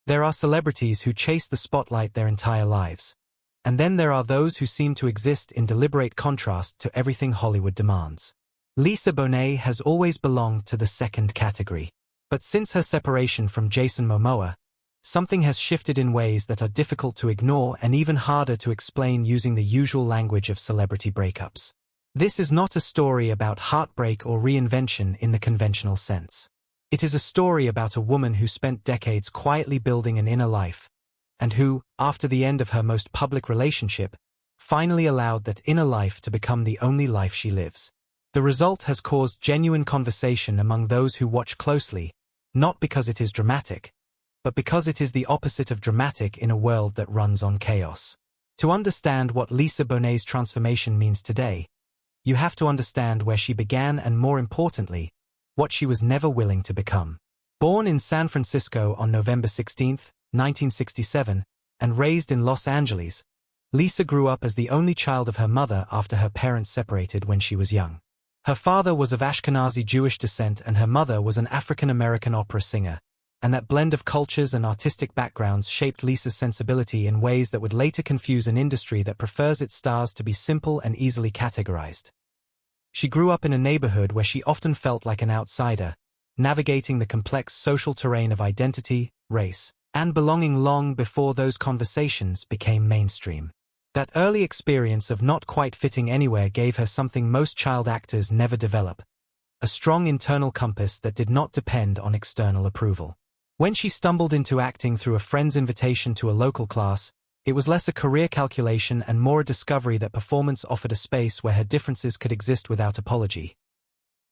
There are celebrities who chase the spotlight their entire lives. And then there are those who seem to exist in deliberate contrast to everything Hollywood demands. Lisa Bonet has always belonged to the second category. But since her separation from Jason Momoa, something has shifted in ways that are difficult to ignore and even harder to explain using the usual language of celebrity breakups. This is not a story about heartbreak or reinvention in the conventional sense. It is a story about a woman who spent decades quietly building an inner life, and who, after the end of her most public relationship, finally allowed that inner life to become the only life she lives. The result has caused genuine conversation among those who watch closely, not because it is dramatic, but because it is the opposite of dramatic in a world that runs on chaos. To understand what Lisa Bonet's transformation means today, you have to understand where she began and, more importantly, what she was never willing to become. Born in San Francisco on November 16, 1967, and raised in Los Angeles, Lisa grew up as the only child of her mother after her parents separated when she was young. Her father was of Ashkenazi Jewish descent and her mother was an African-American opera singer, and that blend of cultures and artistic backgrounds shaped Lisa's sensibility in ways that would later confuse an industry that prefers its stars to be simple and easily categorized. She grew up in a neighborhood where she often felt like an outsider, navigating the complex social terrain of identity, race, and belonging long before those conversations became mainstream. That early experience of not quite fitting anywhere gave her something most child actors never develop: a strong internal compass that did not depend on external approval. When she stumbled into acting through a friend's invitation to a local class, it was less a career calculation and more a discovery that performance offered a space where her differences could exist without apology.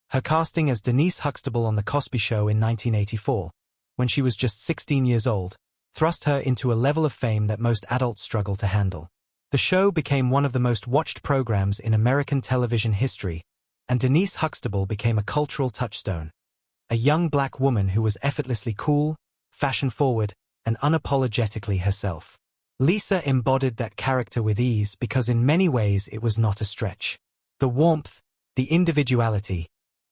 Her casting as Denise Huxtable on The Cosby Show in 1984, when she was just 16 years old, thrust her into a level of fame that most adults struggle to handle. The show became one of the most watched programs in American television history, and Denise Huxtable became a cultural touchstone. A young black woman who was effortlessly cool, fashion-forward, and unapologetically herself. Lisa embodied that character with ease because in many ways it was not a stretch. The warmth, the individuality,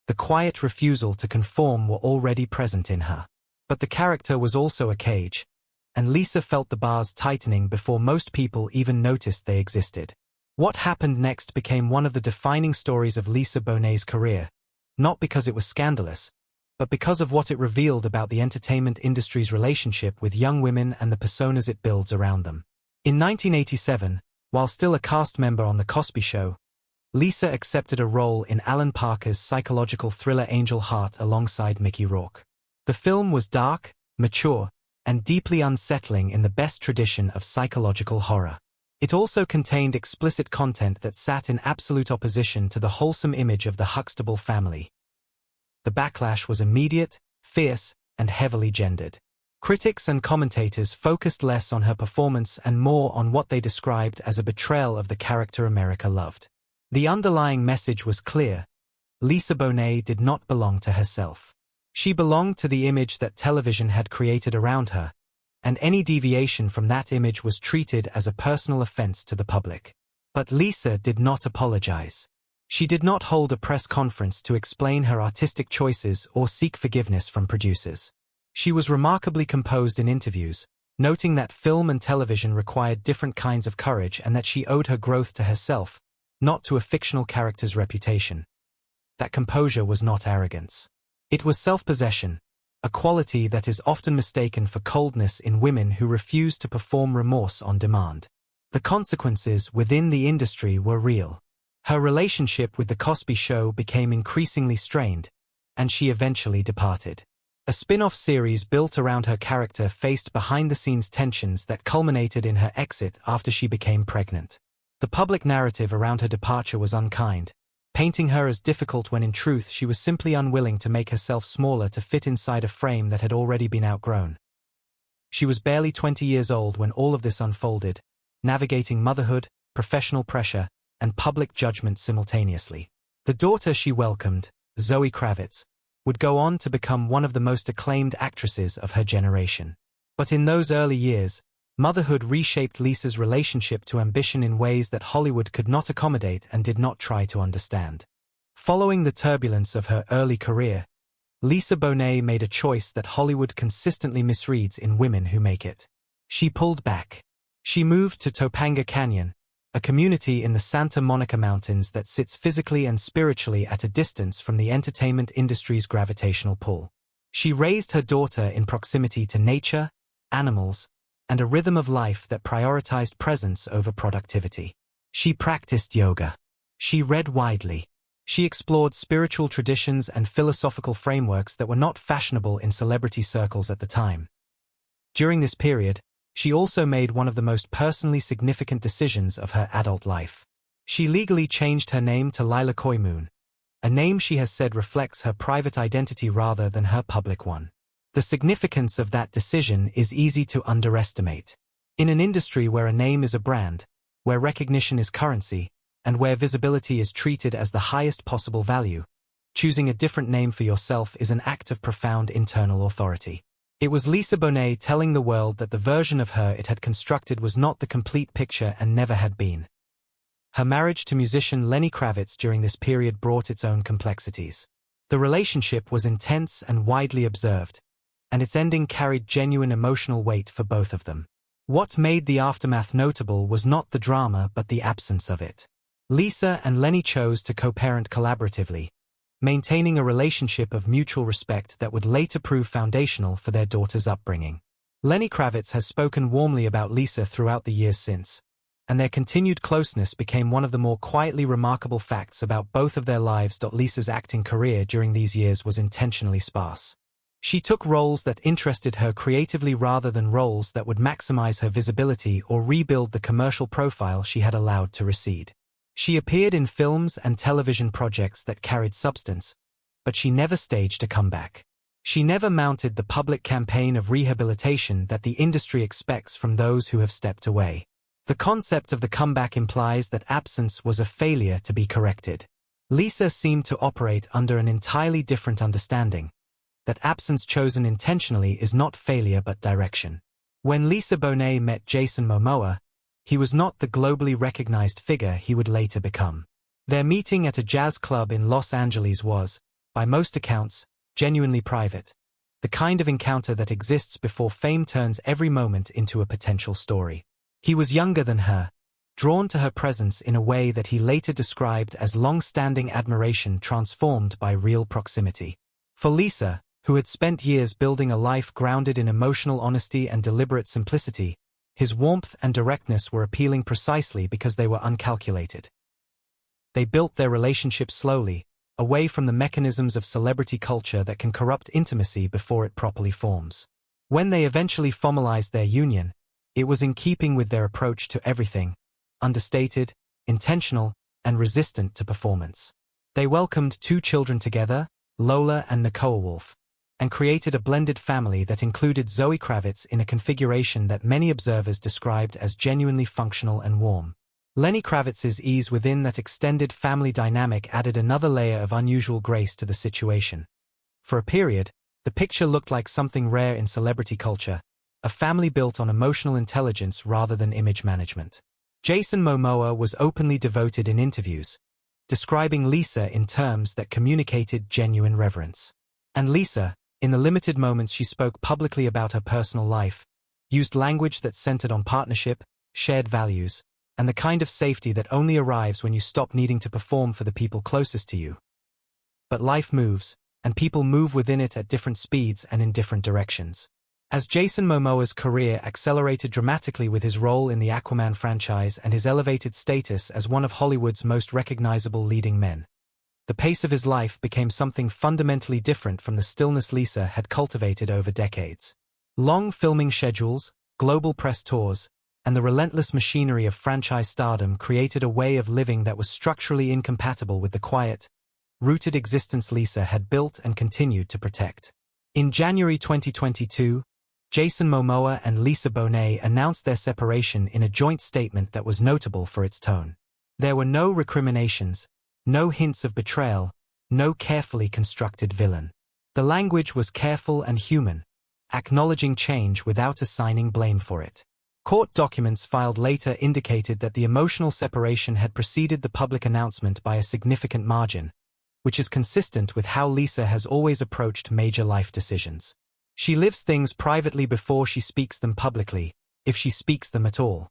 the quiet refusal to conform were already present in her. But the character was also a cage, and Lisa felt the bars tightening before most people even noticed they existed. What happened next became one of the defining stories of Lisa Bonet's career, not because it was scandalous, but because of what it revealed about the entertainment industry's relationship with young women and the personas it builds around them. In 1987, while still a cast member on The Cosby Show, Lisa accepted a role in Alan Parker's psychological thriller Angel Heart alongside Mickey Rourke. The film was dark, mature, and deeply unsettling in the best tradition of psychological horror. It also contained explicit content that sat in absolute opposition to the wholesome image of the Huxtable family. The backlash was immediate, fierce, and heavily gendered. Critics and commentators focused less on her performance and more on what they described as a betrayal of the character America loved. The underlying message was clear: Lisa Bonet did not belong to herself. She belonged to the image that television had created around her, and any deviation from that image was treated as a personal offense to the public. But Lisa did not apologize. She did not hold a press conference to explain her artistic choices or seek forgiveness from producers. She was remarkably composed in interviews, noting that film and television required different kinds of courage and that she owed her growth to herself, not to a fictional character's reputation. That composure was not arrogance. It was self-possession, a quality that is often mistaken for coldness in women who refuse to perform remorse on demand. The consequences within the industry were real. Her relationship with The Cosby Show became increasingly strained, and she eventually departed. A spin-off series built around her character faced behind-the-scenes tensions that culminated in her exit after she became pregnant. The public narrative around her departure was unkind, painting her as difficult when in truth she was simply unwilling to make herself smaller to fit inside a frame that had already been outgrown. She was barely 20 years old when all of this unfolded, navigating motherhood, professional pressure, and public judgment simultaneously. The daughter she welcomed, Zoe Kravitz, would go on to become one of the most acclaimed actresses of her generation. But in those early years, motherhood reshaped Lisa's relationship to ambition in ways that Hollywood could not accommodate and did not try to understand. Following the turbulence of her early career, Lisa Bonet made a choice that Hollywood consistently misreads in women who make it. She pulled back. She moved to Topanga Canyon, a community in the Santa Monica Mountains that sits physically and spiritually at a distance from the entertainment industry's gravitational pull. She raised her daughter in proximity to nature, animals, and a rhythm of life that prioritized presence over productivity. She practiced yoga. She read widely. She explored spiritual traditions and philosophical frameworks that were not fashionable in celebrity circles at the time. During this period, she also made one of the most personally significant decisions of her adult life. She legally changed her name to Lila Koimun, a name she has said reflects her private identity rather than her public one. The significance of that decision is easy to underestimate. In an industry where a name is a brand, where recognition is currency, and where visibility is treated as the highest possible value, choosing a different name for yourself is an act of profound internal authority. It was Lisa Bonet telling the world that the version of her it had constructed was not the complete picture and never had been. Her marriage to musician Lenny Kravitz during this period brought its own complexities. The relationship was intense and widely observed, and its ending carried genuine emotional weight for both of them. What made the aftermath notable was not the drama but the absence of it. Lisa and Lenny chose to co-parent collaboratively, maintaining a relationship of mutual respect that would later prove foundational for their daughter's upbringing. Lenny Kravitz has spoken warmly about Lisa throughout the years since, and their continued closeness became one of the more quietly remarkable facts about both of their lives. Lisa's acting career during these years was intentionally sparse. She took roles that interested her creatively rather than roles that would maximize her visibility or rebuild the commercial profile she had allowed to recede. She appeared in films and television projects that carried substance, but she never staged a comeback. She never mounted the public campaign of rehabilitation that the industry expects from those who have stepped away. The concept of the comeback implies that absence was a failure to be corrected. Lisa seemed to operate under an entirely different understanding, that absence chosen intentionally is not failure but direction. When Lisa Bonet met Jason Momoa, he was not the globally recognized figure he would later become. Their meeting at a jazz club in Los Angeles was, by most accounts, genuinely private, the kind of encounter that exists before fame turns every moment into a potential story. He was younger than her, drawn to her presence in a way that he later described as long-standing admiration transformed by real proximity. For Lisa, who had spent years building a life grounded in emotional honesty and deliberate simplicity, his warmth and directness were appealing precisely because they were uncalculated. They built their relationship slowly, away from the mechanisms of celebrity culture that can corrupt intimacy before it properly forms. When they eventually formalized their union, it was in keeping with their approach to everything, understated, intentional, and resistant to performance. They welcomed 2 children together, Lola and Nicole Wolf, and created a blended family that included Zoe Kravitz in a configuration that many observers described as genuinely functional and warm. Lenny Kravitz's ease within that extended family dynamic added another layer of unusual grace to the situation. For a period, the picture looked like something rare in celebrity culture, a family built on emotional intelligence rather than image management. Jason Momoa was openly devoted in interviews, describing Lisa in terms that communicated genuine reverence. And Lisa, in the limited moments she spoke publicly about her personal life, used language that centered on partnership, shared values, and the kind of safety that only arrives when you stop needing to perform for the people closest to you. But life moves, and people move within it at different speeds and in different directions. As Jason Momoa's career accelerated dramatically with his role in the Aquaman franchise and his elevated status as one of Hollywood's most recognizable leading men, the pace of his life became something fundamentally different from the stillness Lisa had cultivated over decades. Long filming schedules, global press tours, and the relentless machinery of franchise stardom created a way of living that was structurally incompatible with the quiet, rooted existence Lisa had built and continued to protect. In January 2022, Jason Momoa and Lisa Bonet announced their separation in a joint statement that was notable for its tone. There were no recriminations, no hints of betrayal, no carefully constructed villain. The language was careful and human, acknowledging change without assigning blame for it. Court documents filed later indicated that the emotional separation had preceded the public announcement by a significant margin, which is consistent with how Lisa has always approached major life decisions. She lives things privately before she speaks them publicly, if she speaks them at all.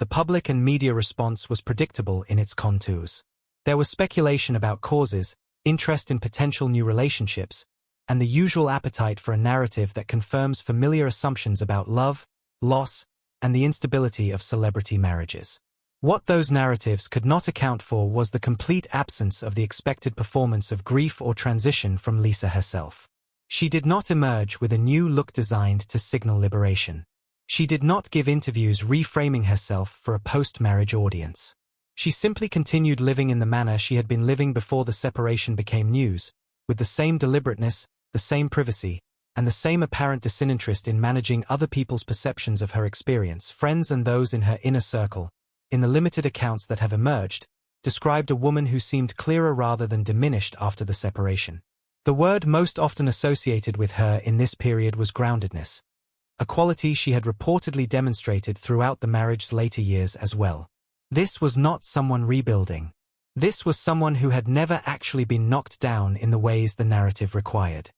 The public and media response was predictable in its contours. There was speculation about causes, interest in potential new relationships, and the usual appetite for a narrative that confirms familiar assumptions about love, loss, and the instability of celebrity marriages. What those narratives could not account for was the complete absence of the expected performance of grief or transition from Lisa herself. She did not emerge with a new look designed to signal liberation. She did not give interviews reframing herself for a post-marriage audience. She simply continued living in the manner she had been living before the separation became news, with the same deliberateness, the same privacy, and the same apparent disinterest in managing other people's perceptions of her experience. Friends and those in her inner circle, in the limited accounts that have emerged, described a woman who seemed clearer rather than diminished after the separation. The word most often associated with her in this period was groundedness, a quality she had reportedly demonstrated throughout the marriage's later years as well. This was not someone rebuilding. This was someone who had never actually been knocked down in the ways the narrative required.